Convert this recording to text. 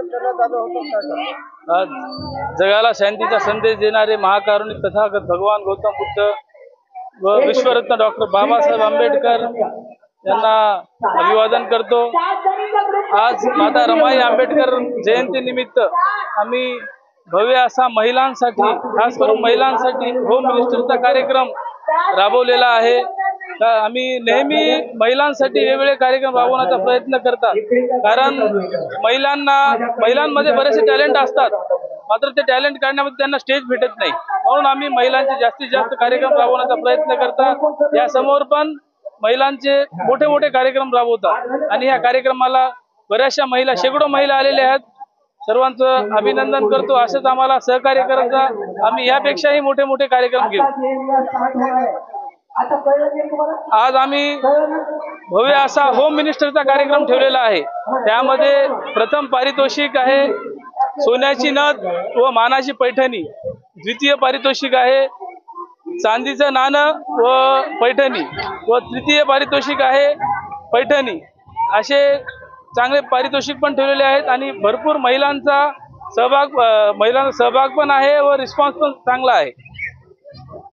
करण्यात आलं होतं. आज जगाला शांतीचा संदेश देणारे महाकारुणिक तथागत भगवान गौतम बुद्ध व विश्वरत्न डॉक्टर बाबासाहेब आंबेडकर यांना अभिवादन करतो। आज माता रमाई आंबेडकर जयंती निमित्त आम्ही भव्य असा महिलांसाठी, खास करून महिलांसाठी होम मिनिस्टरचा कार्यक्रम राबवलेला आहे। आम्ही नेहमी महिलांसाठी वेगवेगळे कार्यक्रम राबवण्याचा प्रयत्न करतात, कारण महिलांमध्ये बरेचसे टॅलेंट असतात, मात्र ते टॅलेंट काढण्यामध्ये त्यांना स्टेज भेटत नाही, म्हणून आम्ही महिलांचे जास्तीत जास्त कार्यक्रम राबवण्याचा प्रयत्न करतात। या समोर पण महिलांचे मोठे मोठे कार्यक्रम राबवतात आणि या कार्यक्रमाला बऱ्याचशा महिला, शेकडो महिला आलेल्या आहेत। सर्वांचं अभिनंदन करतो। असंच आम्हाला सहकार्य करायचं, आम्ही यापेक्षाही मोठे मोठे कार्यक्रम घेऊ। आज आम्ही भव्य असा होम मिनिस्टरचा कार्यक्रम ठेवलेला आहे। त्यामध्ये प्रथम पारितोषिक आहे सोन्याची नथ व मानाची पैठणी, द्वितीय पारितोषिक आहे चांदीचं नाणं व पैठणी, व तृतीय पारितोषिक आहे पैठणी। असे चांगले पारितोषिक पण ठेवलेले आहेत आणि भरपूर महिलांचा सहभाग पण आहे व रिस्पॉन्स पण चांगला आहे।